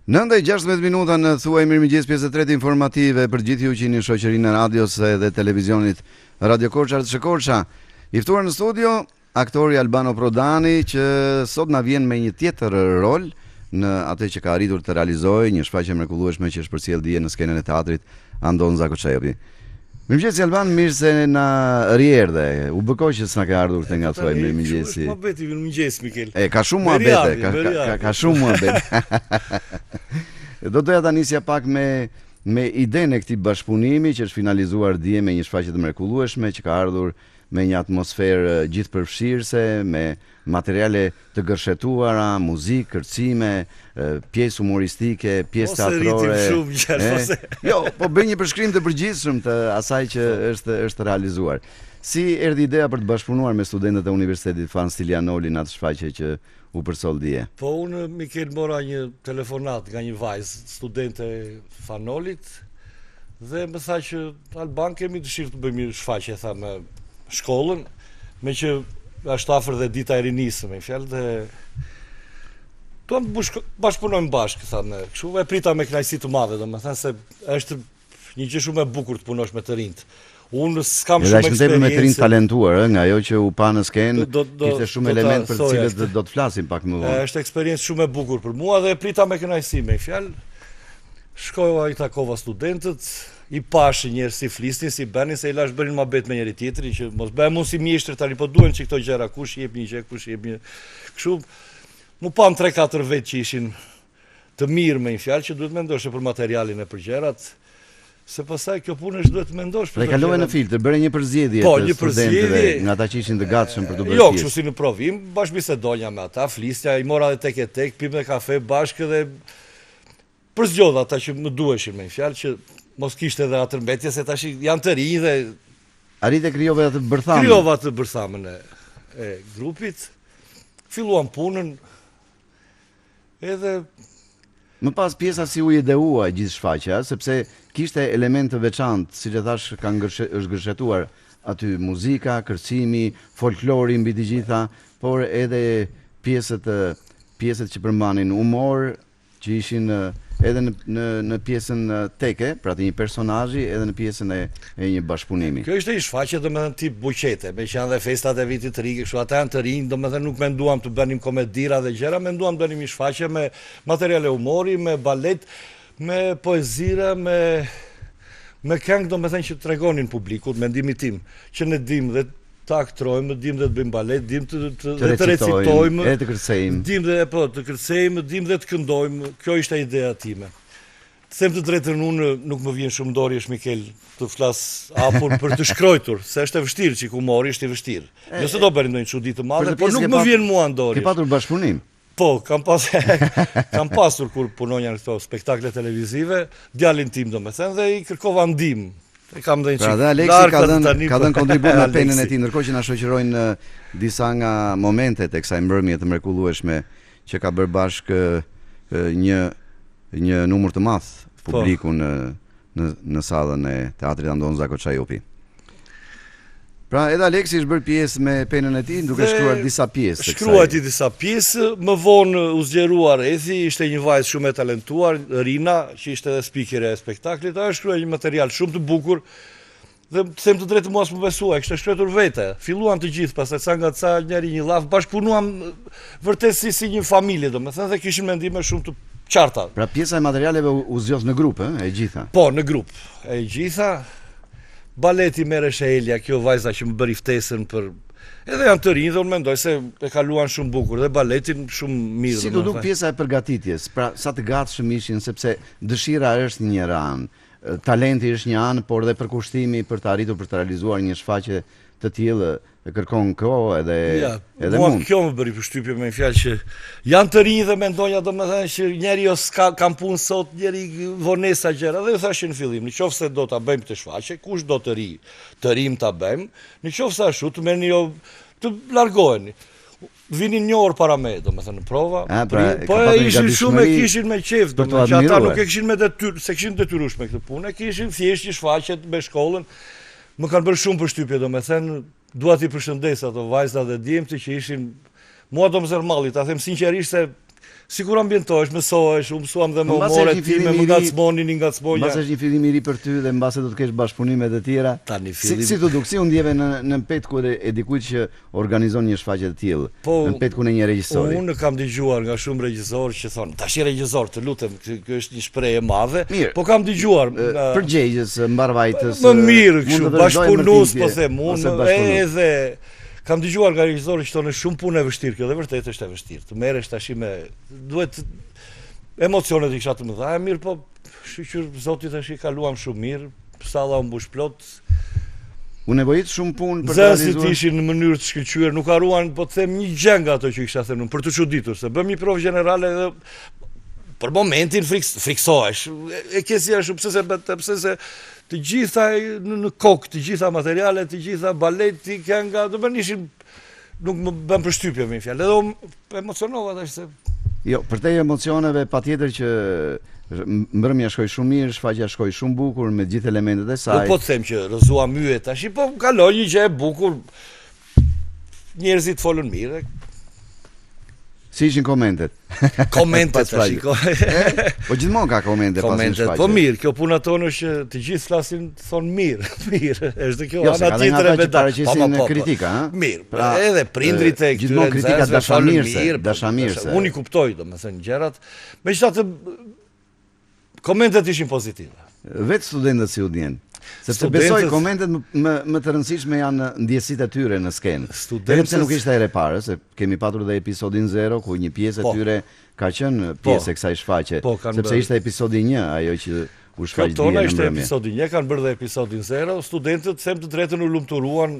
9:16 minuta në thuaj mirëmëngjes pjesë e tretë informative për gjithë ju që jeni në shoqërinë e radios dhe televizionit Radio Korça të Korça. I ftuar në studio aktori Albano Prodani që sot na vjen me një tjetër rol në atë që ka arritur të realizojë, një shfaqje mrekullueshme që është përcjell dje në skenën e teatrit Andon Zakoçajevi. Mirëmëngjes Alban, mirë se na rierdhe. U bëkoj që s'na ke ardhur këtë nga thuaj mirëmëngjesi. Mirëmëngjes Mikel. Ka shumë muhabete, ka shumë muhabete. Do doja ta nisja pak me idenë e këtij bashkëpunimi që është finalizuar dje me një shfaqje të mrekullueshme që ka ardhur me një atmosferë gjithëpërfshirëse, me materiale të gërshetuara, muzikë, kërcime, pjesë humoristike, pjesë teatrore. Jo, po bëj një përshkrim të përgjithshëm të asaj që është realizuar. Si erdhi ideja për të bashkëpunuar me studentët e Universitetit Fan Stilianoli në atë shfaqje që u përsoll dje? Po unë Mikel mora një telefonat nga një vajzë studente Fanolit dhe më tha që Alban kemi dëshirë të bëjmë një shfaqje tha me shkollën, me që është afër dhe dita e rinisë me fjalë dhe do të bashkëpunojmë bashkë thamë. Kështu e prita me kënaqësi të madhe, domethënë se është një gjë shumë e bukur të punosh me të rinjt. Unë s'kam shumë eksperiencë me të rinj talentuar, nga ajo që u pa në skenë, kishte shumë elementë për të cilët do të flasim pak më vonë. Është eksperiencë shumë e bukur për mua dhe e prita me kënaqësi me fjalë. Shkova i takova studentët, i pashë njerëz si flisnin, si bënin, se i lash bënin mohabet me njëri tjetrin, që mos bëhem unë si mjeshtër tani, po duhen që këto gjëra, kush jep një gjë, kush jep një. Kështu, mu pam 3-4 vetë që ishin të mirë me një fjalë, që duhet mendosh për materialin e për gjërat, se pastaj kjo punë është duhet mendosh për. Dhe kalove në filtr, bëre një përzgjedhje të studentëve, nga ata që ishin të gatshëm për të bërë. Jo, kështu si në provim, bashkëbisedonja me ata, flisja, i mora edhe tek, pim dhe kafe bashkë dhe përzgjodha ata që më duheshin me një fjalë që mos kishte edhe atërmbetje se tash janë të rinj dhe arrite krijova atë bërthamën. Krijova atë bërthamën e grupit. Filluam punën. Edhe më pas pjesa si u ideua gjithë shfaqja, sepse kishte elemente të veçantë, siç e thash, është gërshetuar aty muzika, kërcimi, folklori mbi të gjitha, por edhe pjesët që përmbanin humor, që ishin edhe në pjesën teke, pra të një personazhi, edhe në pjesën e një bashkëpunimi. Kjo ishte një shfaqje domethënë tip buqete, me që janë dhe festat e vitit të ri, kështu ata janë të rinj, domethënë nuk menduam të bënim komedira dhe gjëra, menduam të bënim një shfaqje me materiale humori, me balet, me poezira, me këngë domethënë që tregonin publikut, mendimi tim, që ne dim dhe të aktrojmë, dim dhe të bëjmë balet, dim të recitojmë, e të kërcejmë. Dim dhe të kërcejmë, dim dhe të këndojmë. Kjo ishte ideja time. Të them të drejtën, unë nuk më vjen shumë dorë është Mikel të flas apur për të shkruar, se është e vështirë, që humori është i vështirë. Nëse do bëri ndonjë çudi të madhe, por nuk më vjen mua dorë. Ke patur bashkëpunim? Po, kam pasur kur punonja në këto spektakle televizive, djalin tim domethënë dhe i kërkova ndihmë. Pra dhe Aleksi ka dhënë kontribut në penën e tij, ndërkohë që na shoqërojnë disa nga momentet e kësaj mbrëmje të mrekullueshme që ka bërë bashkë një numër të madh publiku në sallën e teatrit Andon Zakoçajevi. Pra edhe Aleksi është bërë pjesë me penën e tij, duke shkruar disa pjesë. Shkruajti disa pjesë, më vonë u zgjeruar Ethi, ishte një vajzë shumë e talentuar, Rina, që ishte edhe speakere e spektaklit, ajo shkruaj një material shumë të bukur. Dhe të them të drejtë, mua s'më besua, kishte shkruar vete. Filluan të gjithë, pastaj ca nga ca njëri një llaf, bashkëpunuam vërtet si një familje, domethënë, dhe kishin mendime shumë të qarta. Pra pjesa e materialeve u zgjodh në grup, e gjitha. Po, në grup, e gjitha. Baleti merresh e Elja, kjo vajza që më bëri ftesën për. Edhe janë të rinj dhe unë mendoj se e kaluan shumë bukur dhe baletin shumë mirë. Si do duk pjesa e përgatitjes, pra sa të gatshëm ishin, sepse dëshira është një anë, talenti është një anë, por dhe përkushtimi për të arritur për të realizuar një shfaqje të tillë kërkon kohë edhe mund. Kjo më bëri përshtypje me një fjalë që janë të rinj dhe mendonja domethënë që njeri kam punë sot, njeri vonesa gjëra dhe ju thashë në fillim, nëse do ta bëjmë këtë shfaqje, kush do të rim ta bëjmë, nëse ashtu të merrni të largoheni. Vinin një orë para me, domethënë në prova. Po ishin shumë e kishin me qejf, domethënë që ata nuk e kishin me detyrë, se kishin detyruar me këtë punë, kishin thjesht një shfaqje me shkollën. Më kanë bërë shumë përshtypje, domethënë dua t'i përshëndes ato vajza dhe djemtë që ishin mua domosdoshmëllit, ta them sinqerisht se sikur ambientohesh, mësohesh, u mësuam dhe me humoret time, më ngacmonin, ngacmonja. Mbas është një fillim i ri për ty dhe mbase do të kesh bashkëpunime të tjera. Tani fillim. Si të duk, si u ndjeve në petku e dikujt që organizon një shfaqje të tillë, në petkun e një regjisori? Unë kam dëgjuar nga shumë regjisorë që thonë, tash regjisor, të lutem, kjo është një shprehje e madhe, po kam dëgjuar përgjegjës, mbarvajtës. Më mirë kështu, bashkëpunues, po them unë, edhe kam dëgjuar nga regjisorë që thonë shumë punë e vështirë kjo, dhe vërtet është e vështirë. Të merresh tash me duhet emocionet i kisha të mëdha. Mirë, po shqyr Zoti tash i kaluam shumë mirë, salla u mbush plot. U nevojit shumë punë për të realizuar. Zënësit ishin në mënyrë të shkëlqyer, nuk haruan, po të them një gjë nga ato që kisha thënë unë, për të çuditur se bëm një provë gjenerale dhe për momentin friksohesh. E ke si ashtu pse se të gjitha në kokë, të gjitha materialet, të gjitha baleti, kënga, do bën ishin nuk më bën përshtypje me fjalë. Edhe unë emocionova tash se jo, për te emocioneve patjetër që mbrëmja shkoi shumë mirë, shfaqja shkoi shumë bukur me gjithë elementet e saj. Po të them që rrëzua myet tash, po kaloi një gjë e bukur. Njerëzit folën mirë. Si ishin komentet? Komentet tash. Po gjithmonë ka komente pas një shfaqje. Po mirë, kjo puna tonë është që të gjithë flasin thonë mirë, mirë. Është kjo ana tjetër e vetë. Po kritika, ha? Mirë. Edhe prindrit e këtyre gjithmonë kritika dashamirëse. Unë i kuptoj, domethënë gjërat. Megjithatë komentet ishin pozitive. Vetë studentët si u ndjen. Sepse besoj komentet më të rëndësishme janë ndjesitë e tyre në skenë. Edhe pse nuk ishte ere parë, se kemi patur dhe episodin 0 ku një pjesë e tyre ka qenë pjesë e kësaj shfaqje, sepse ishte episodi 1 ajo që u shfaq dje në mbrëmje. Ishte episodi 1, kanë bërë dhe episodin 0, studentët them të drejtën u lumturuan,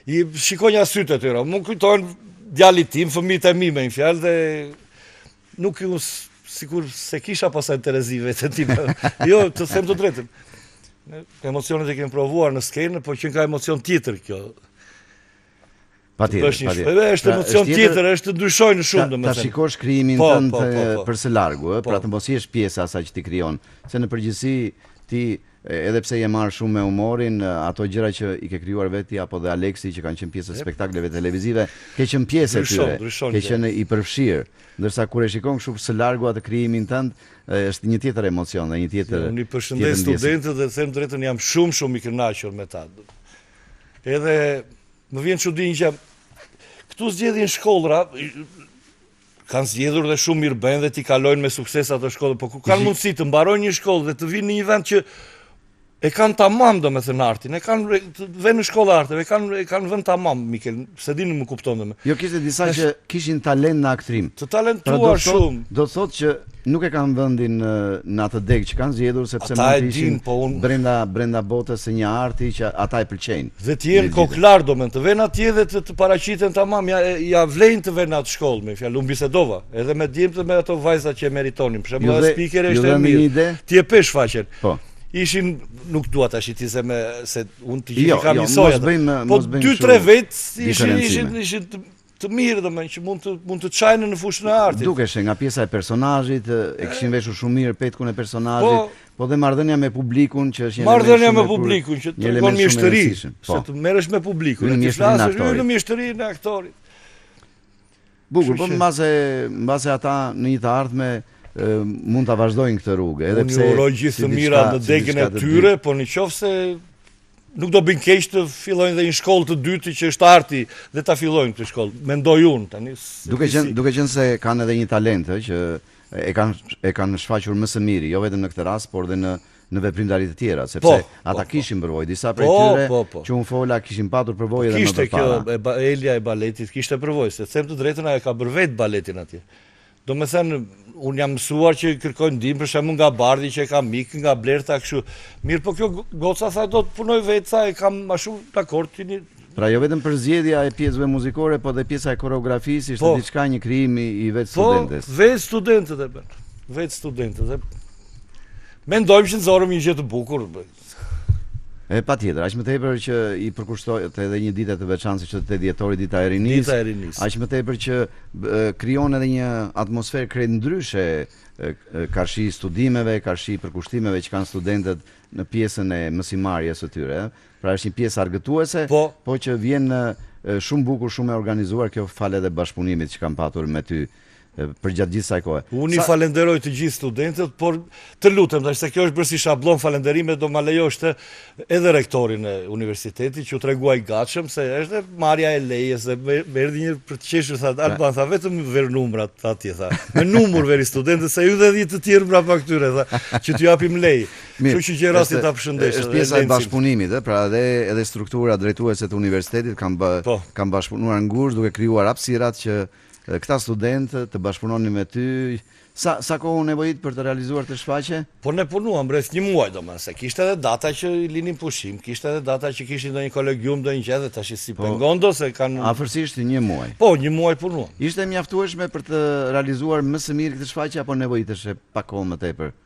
i shikonja sytë e tyre. Më kujtojnë djalit tim, fëmijët e mi me një fjalë dhe nuk ju sikur se kisha pasaj Terezive të tim. Jo, të them të drejtën. Emocionet e kemi provuar në skenë, po që ka emocion tjetër kjo. Patjetër. Është emocion tjetër, është të ndryshojnë shumë domethënë. Ta shikosh krijimin tënd për së largu, pra të mos jesh pjesë asaj që ti krijon, se në përgjithësi ti edhe pse je marr shumë me humorin, ato gjëra që i ke krijuar veti apo dhe Aleksi që kanë qenë pjesë të spektakleve televizive, ke qenë pjesë e tyre, ke qenë i përfshirë, ndërsa kur e shikon kështu së largu atë krijimin tënd, është një tjetër emocion dhe një tjetër. Unë i përshëndes studentët dhe them drejtën jam shumë i kënaqur me ta. Edhe më vjen çudi që këtu zgjedhin shkollra, kanë zgjedhur dhe shumë mirë bëjnë dhe ti kalojnë me sukses ato shkollë, po kur kanë mundësi të mbarojnë një shkollë dhe të vinë në një vend që e kanë tamam domethënë artin, e kanë vënë në shkollë arte, e kanë vënë tamam, Mikel, se dini më kupton domë. Jo, kishte disa që kishin talent në aktrim. Të talentuar shumë. Do të thotë që nuk e kanë vendin në atë deg që kanë zgjedhur sepse mund të ishin brenda botës së një arti që ata i pëlqejnë. Dhe të jenë koklar domethënë, të vënë atje dhe të paraqiten tamam, ja vlen të vënë atë shkollë me fjalë, unë bisedova, edhe me djemtë me ato vajza që meritonin. Për shembull, speaker është e mirë. Ti e pesh faqen. Po. Ishin, nuk dua tash i se unë të gjithë kam njësoj, po 2-3 vetë ishin të mirë domethënë që mund të çajnë në fushën e artit. Dukeshe nga pjesa e personazhit, e kishin veshur shumë mirë petkun e personazhit, po dhe marrëdhënia me publikun që është një marrëdhënia me publikun që tregon mjeshtëri, se të merresh me publikun, ti flasësh në mjeshtërinë e aktorit. Bukur, po mbase ata në një të ardhme mund ta vazhdojnë këtë rrugë, edhe pse unë uroj gjithë të mira në degën e tyre, po nëse nuk do bëjnë keq të fillojnë dhe një shkollë të dytë që është arti dhe ta fillojnë këtë shkollë. Mendoj unë tani. Duke qenë se kanë edhe një talent që e kanë shfaqur më së miri, jo vetëm në këtë rast, por edhe në veprimtari të tjera, sepse ata kishin përvojë, disa prej tyre që unë fola kishin patur përvojë edhe më përpara. Kishte kjo Elia e baletit, kishte përvojë, se them të drejtën ajo ka bërë vetë baletin atje. Domethënë, unë jam mësuar që kërkoj ndihmë për shembull nga Bardhi që e kam mik, nga Blerta kështu. Mirë, po kjo goca tha do të punoj vetë, sa e kam më shumë dakord tani. Pra jo vetëm për zgjedhja e pjesëve muzikore, po dhe pjesa e koreografisë, ishte diçka një krijim i vetë studentës. Po, vetë studentët e bën. Vetë studentët. Mendojmë që nxorëm një gjë të bukur. Patjetër, aq më tepër që i përkushtohet edhe një ditë të veçantë siç është 8 dhjetori, dita e rinisë. Aq më tepër që krijon edhe një atmosferë krejt ndryshe karshi studimeve, karshi përkushtimeve që kanë studentët në pjesën e mësimarrjes së tyre. Pra është një pjesë argëtuese, po që vjen shumë bukur, shumë e organizuar, kjo fal edhe bashkëpunimit që kam patur me ty. për gjatë gjithë saj kohe. Unë i falenderoj të gjithë studentët, por të lutem, se kjo është bërë si shablon falenderime, do ma lejosh të edhe rektorin e universitetit, që u treguaj gatshëm, se është marrja e lejes, dhe më erdhi një për të qeshur, Alban, tha vetëm ver numrat atje, tha. Me numur veri studentët, se ju dhe di të tjerë mbrapa këtyre, tha, që t'ju japim lej. Kështu që gjë rasti ta përshëndesh. Është pjesa e bashkëpunimit, pra edhe struktura drejtuese të universitetit kanë bashkëpunuar ngushtë duke krijuar hapësirat që këta studentë të bashkëpunonin me ty. Sa kohë u nevojit për të realizuar të shfaqje? Po ne punuam rreth një muaj domethënë, se kishte edhe data që i linin pushim, kishte edhe data që kishin ndonjë kolegium, ndonjë gjë, tash si pengondo se kanë afërsisht një muaj. Po, një muaj punuam. Ishte mjaftueshme për të realizuar më së miri këtë shfaqje apo nevojiteshe pak kohë më tepër?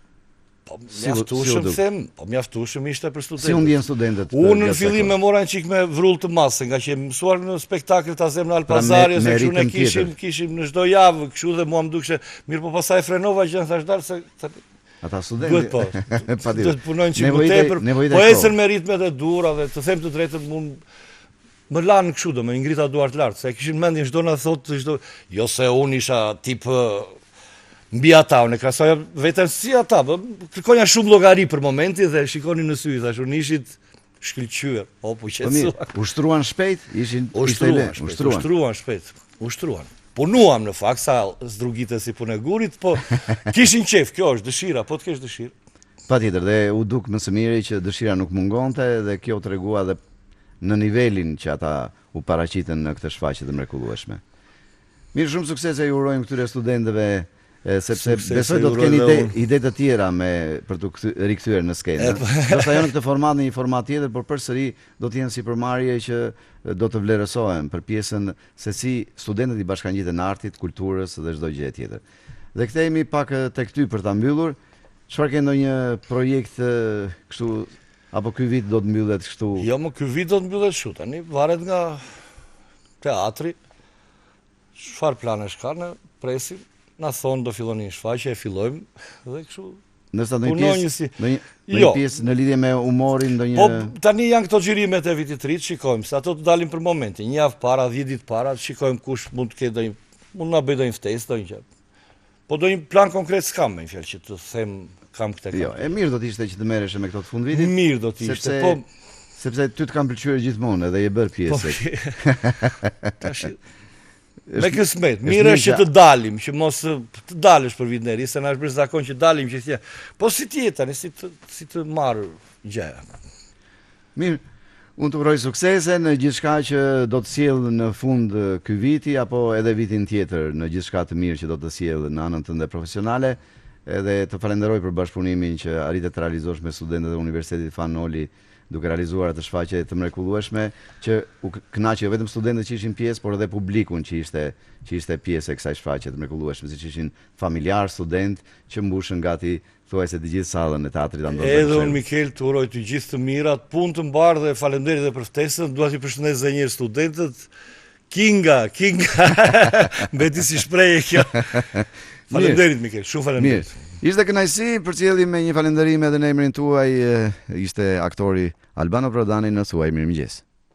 Po mjaftueshëm them, po mjaftueshëm ishte për studentët. Si u ndjen studentët? Unë në fillim e mora një çik me vrull të masë, nga që mësuar në spektakël ta zem në Alpazari ose kështu ne kishim në çdo javë, kështu dhe mua më dukshte, mirë po pastaj frenova gjën thash dal se ata studentë po. Do të punojnë çik më tepër. Po ecën me ritmet e dhura dhe të them të drejtën më lanë kështu do më ngrita duart lart, se kishin mendjen çdo na thotë çdo, jo se unë isha tip mbi ata, unë krahasoja veten si ata, kërkonja shumë llogari për momentin dhe shikoni në sy, thash, unë ishit shkëlqyer, po qetësuar. Ushtruan shpejt, ushtruan shpejt. Punuam në fakt sa zdrugitë si punë e gurit, po kishin qef, kjo është dëshira, po të kesh dëshirë. Patjetër, dhe u duk më së miri që dëshira nuk mungonte dhe kjo tregua edhe në nivelin që ata u paraqiten në këtë shfaqje të mrekullueshme. Mirë, shumë suksese ju urojmë këtyre studentëve, sepse besoj do të keni ide të tjera për të rikthyer në skenë. Do të janë këtë format në një format tjetër, por përsëri do të jenë sipërmarrje që do të vlerësohen për pjesën se si studentët i bashkangjiten artit, kulturës dhe çdo gjë tjetër. Dhe kthehemi pak tek ty për ta mbyllur. Çfarë ke ndonjë projekt kështu apo ky vit do të mbyllet kështu? Jo, ky vit do të mbyllet kështu. Tani varet nga teatri. Çfarë planesh ka në presim? Na thonë do filloni një shfaqje, e fillojmë dhe kështu. Ndërsa ndonjë pjesë në lidhje me humorin, ndonjë. Po tani janë këto xhirimet e vitit të ri, shikojmë, se ato të dalin për momentin, një javë para, 10 ditë para, shikojmë kush mund të ketë mund na bëj ndonjë ftesë, ndonjë gjë. Po ndonjë plan konkret s'kam, me fjalë që të them kam këtë. Jo, e mirë do të ishte që të merresh me këto të fundvitit. Mirë do të ishte, po sepse ty të kanë pëlqyer gjithmonë edhe je bër pjesë. Tash me kësmet, mirë është që të dalim, që mos të dalësh për vitin e ri, se na është bërë zakon që dalim që thje. Po si tjetër, si të marr gjë. Mirë, unë të uroj suksese në gjithçka që do të sjell në fund ky viti apo edhe vitin tjetër, në gjithçka të mirë që do të sjell në anën tënde profesionale, edhe të falenderoj për bashkëpunimin që arritet të realizosh me studentët e Universitetit Fanoli, duke realizuar atë shfaqje të mrekullueshme që u kënaqi jo vetëm studentët që ishin pjesë, por edhe publikun që ishte pjesë e kësaj shfaqje të mrekullueshme, siç ishin familjar, student që mbushën gati thuajse të gjithë sallën e teatrit Andon. Edhe unë Mikel të uroj të gjithë të mirat, punë të mbarë dhe faleminderit edhe për ftesën. Dua t'i përshëndes edhe një herë studentët. Kinga, mbeti si shprehje kjo. Faleminderit Mikel, shumë faleminderit. Ishte kënaqësi përcjelli me një falënderim edhe në emrin tuaj, ishte aktori Albano Prodani në Thuaj Mirëmëngjes.